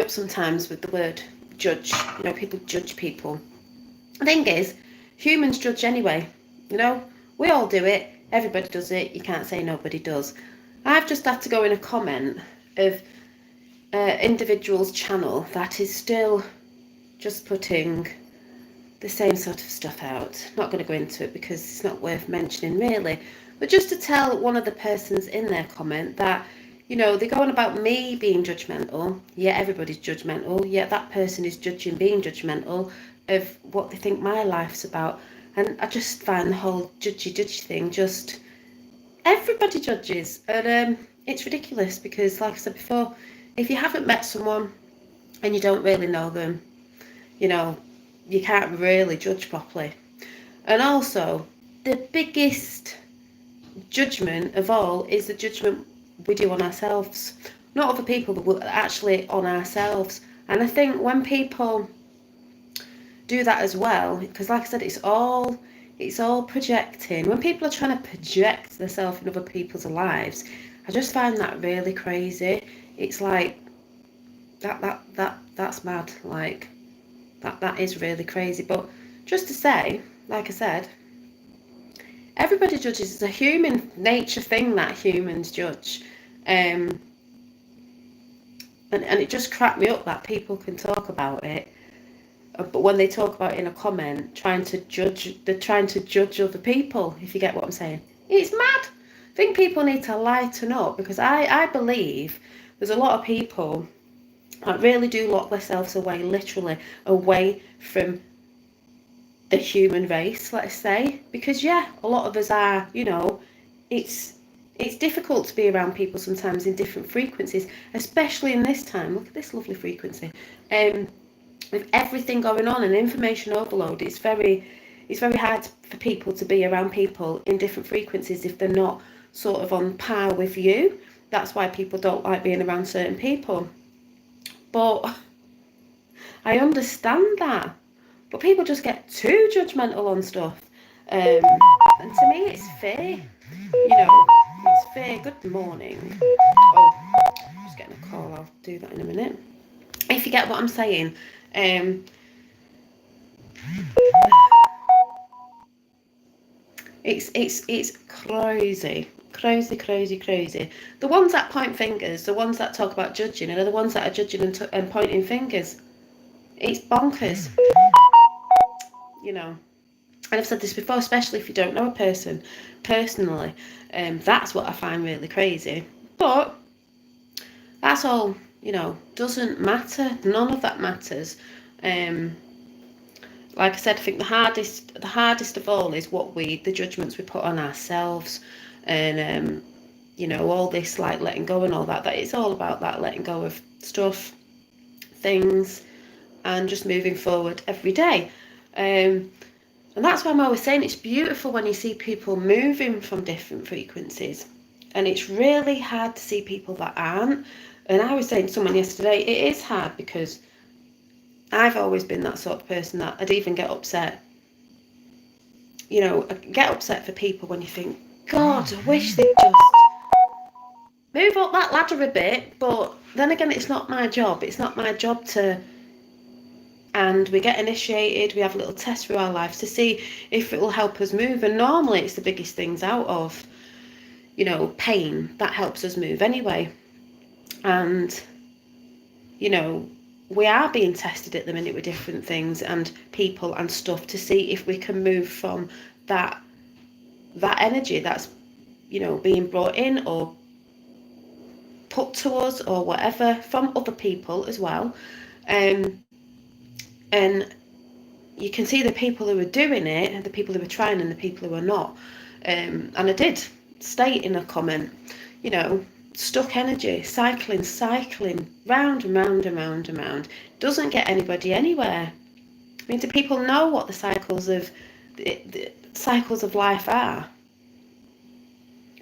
up sometimes with the word judge. You know, people judge people. The thing is, humans judge anyway. You know, we all do it. Everybody does it. You can't say nobody does. I've just had to go in a comment of individual's channel that is still just putting the same sort of stuff out. Not going to go into it because it's not worth mentioning really, but just to tell one of the persons in their comment that, you know, they're going about me being judgmental. Yeah, everybody's judgmental. Yeah, that person is judging, being judgmental of what they think my life's about. And I just find the whole judgy thing, just everybody judges, and it's ridiculous because, like I said before, if you haven't met someone and you don't really know them, you know, you can't really judge properly. And also, the biggest judgment of all is the judgment we do on ourselves, not other people, but actually on ourselves. And I think when people do that as well, because like I said, it's all projecting. When people are trying to project themselves in other people's lives, I just find that really crazy. It's like that's mad. Like that is really crazy. But just to say, like I said, everybody judges. It's a human nature thing that humans judge. And it just cracked me up that people can talk about it, but when they talk about it in a comment, they're trying to judge other people, if you get what I'm saying. It's mad. I think people need to lighten up, because I believe there's a lot of people that really do lock themselves away, literally away from the human race, let's say, because yeah, a lot of us are, you know, it's difficult to be around people sometimes in different frequencies, especially in this time. Look at this lovely frequency. With everything going on and information overload, it's very hard for people to be around people in different frequencies if they're not sort of on par with you. That's why people don't like being around certain people. But I understand that. But people just get too judgmental on stuff. And to me, it's fair. You know, it's fair. Good morning. Oh, just getting a call. I'll do that in a minute. If you get what I'm saying. It's crazy. The ones that point fingers, the ones that talk about judging, are the ones that are judging and pointing fingers. It's bonkers. You know. And I've said this before, especially if you don't know a person personally, that's what I find really crazy. But that's all, you know, doesn't matter. None of that matters. Like I said, I think the hardest of all is the judgments we put on ourselves, and you know, all this like letting go and all that. That it's all about that letting go of stuff, things, and just moving forward every day. And that's why I'm always saying it's beautiful when you see people moving from different frequencies. And it's really hard to see people that aren't. And I was saying to someone yesterday, it is hard because I've always been that sort of person that I'd even get upset. You know, get upset for people when you think, God, I wish they'd just move up that ladder a bit. But then again, it's not my job. It's not my job to... And we get initiated, we have a little test through our lives to see if it will help us move. And normally it's the biggest things out of, you know, pain that helps us move anyway. And, you know, we are being tested at the minute with different things and people and stuff to see if we can move from that energy that's, you know, being brought in or put to us or whatever from other people as well. And you can see the people who are doing it, the people who are trying and the people who are not. And I did state in a comment, you know, stuck energy, cycling, round and round and round and round. Doesn't get anybody anywhere. I mean, do people know what the cycles of life are?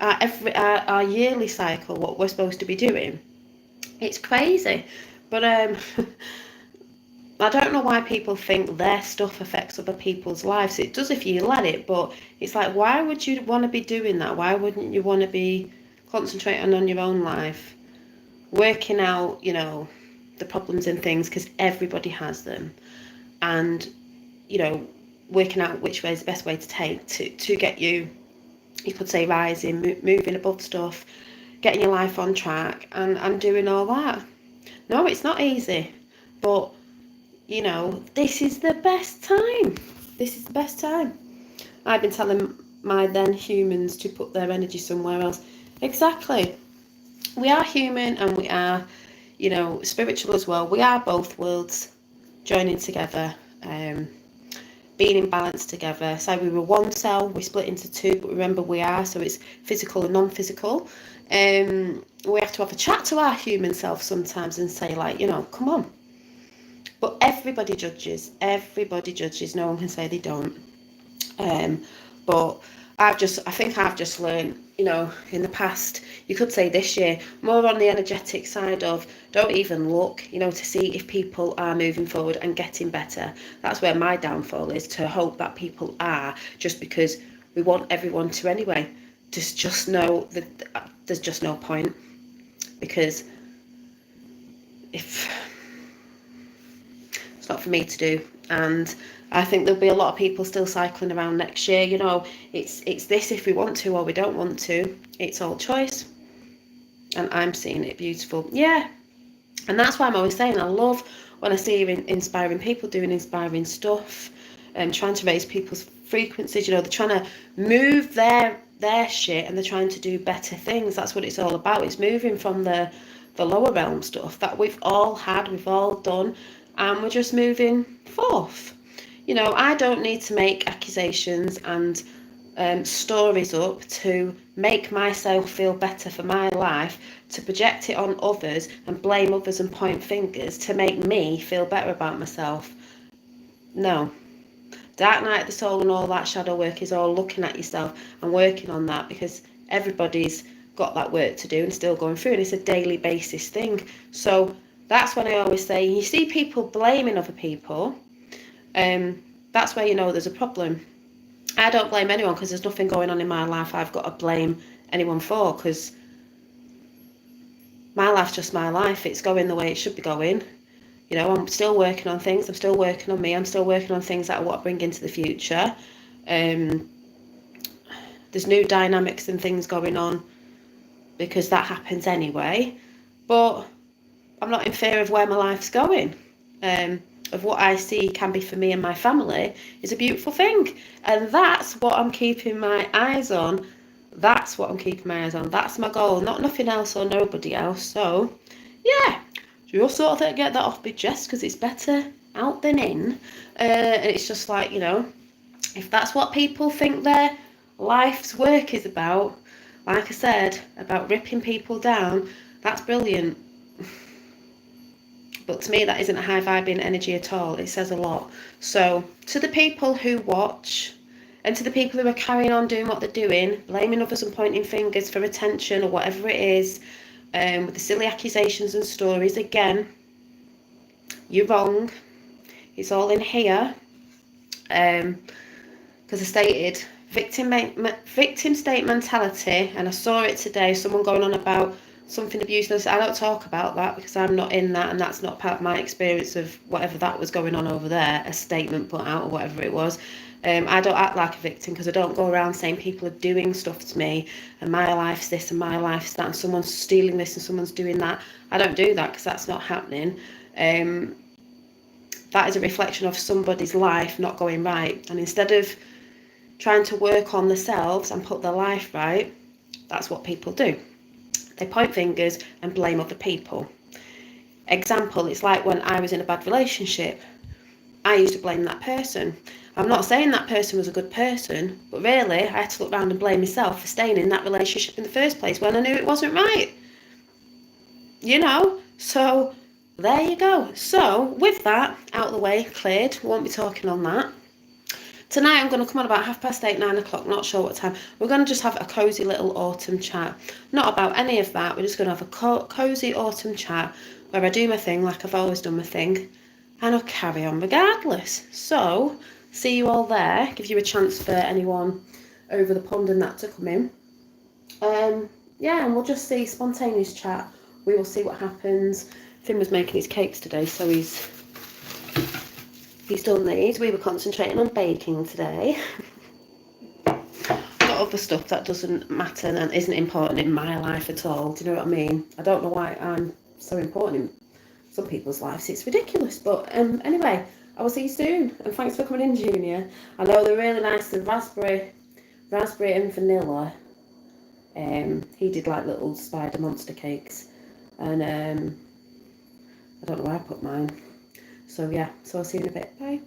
Our yearly cycle, what we're supposed to be doing. It's crazy. But I don't know why people think their stuff affects other people's lives. It does if you let it, but it's like, why would you want to be doing that? Why wouldn't you want to be concentrating on your own life, working out, you know, the problems and things, because everybody has them. And, you know, working out which way is the best way to take to get you could say rising, moving above stuff, getting your life on track and doing all that. No, it's not easy, but you know, this is the best time. This is the best time. I've been telling my then humans to put their energy somewhere else. Exactly. We are human and we are, you know, spiritual as well. We are both worlds joining together, being in balance together. So we were one cell, we split into two, but remember we are, so it's physical and non-physical. We have to have a chat to our human self sometimes and say, like, you know, come on. But everybody judges, no one can say they don't. But I think I've just learned, you know, in the past, you could say this year, more on the energetic side of don't even look, you know, to see if people are moving forward and getting better. That's where my downfall is, to hope that people are, just because we want everyone to anyway. Just know that there's just no point, because if it's not for me to do. And I think there'll be a lot of people still cycling around next year. You know, it's this if we want to or we don't want to. It's all choice. And I'm seeing it beautiful. Yeah. And that's why I'm always saying I love when I see inspiring people doing inspiring stuff and trying to raise people's frequencies. You know, they're trying to move their shit and they're trying to do better things. That's what it's all about. It's moving from the lower realm stuff that we've all had, we've all done, and we're just moving forth. You know, I don't need to make accusations and stories up to make myself feel better for my life, to project it on others and blame others and point fingers to make me feel better about myself. No. Dark night of the soul and all that shadow work is all looking at yourself and working on that, because everybody's got that work to do and still going through, and it's a daily basis thing. So that's when I always say, you see people blaming other people, that's where you know there's a problem. I don't blame anyone, because there's nothing going on in my life I've got to blame anyone for, because my life's just my life. It's going the way it should be going. You know, I'm still working on things. I'm still working on me. I'm still working on things that I want to bring into the future. There's new dynamics and things going on, because that happens anyway. But I'm not in fear of where my life's going. Of what I see can be for me and my family is a beautiful thing. And that's what I'm keeping my eyes on. That's what I'm keeping my eyes on. That's my goal, not nothing else or nobody else. So, yeah, just sort of get that off my chest, because it's better out than in. And it's just like, you know, if that's what people think their life's work is about, like I said, about ripping people down, that's brilliant. But to me, that isn't a high vibing energy at all. It says a lot. So to the people who watch, and to the people who are carrying on doing what they're doing, blaming others and pointing fingers for attention or whatever it is, with the silly accusations and stories, again, you're wrong. It's all in here. Because I stated victim state mentality, and I saw it today, someone going on about something abusive. I don't talk about that because I'm not in that, and that's not part of my experience of whatever that was going on over there, a statement put out or whatever it was. I don't act like a victim, because I don't go around saying people are doing stuff to me and my life's this and my life's that and someone's stealing this and someone's doing that. I don't do that, because that's not happening. That is a reflection of somebody's life not going right, and instead of trying to work on themselves and put their life right, that's what people do. They point fingers and blame other people. Example, it's like when I was in a bad relationship, I used to blame that person. I'm not saying that person was a good person, but really I had to look around and blame myself for staying in that relationship in the first place when I knew it wasn't right. You know, so there you go. So with that out of the way, cleared, won't be talking on that. Tonight I'm going to come on about 8:30, 9 o'clock, not sure what time. We're going to just have a cosy little autumn chat. Not about any of that, we're just going to have a cosy autumn chat where I do my thing like I've always done my thing, and I'll carry on regardless. So, see you all there. Give you a chance for anyone over the pond and that to come in. Yeah, and we'll just see spontaneous chat. We will see what happens. Finn was making his cakes today, so he's done these. We were concentrating on baking today. Got other stuff that doesn't matter and isn't important in my life at all. Do you know what I mean? I don't know why I'm so important in some people's lives. It's ridiculous. But anyway, I will see you soon. And thanks for coming in, Junior. I know they're really nice. The raspberry and vanilla. He did like little spider monster cakes. And I don't know where I put mine. So yeah, so I'll see you in a bit. Bye.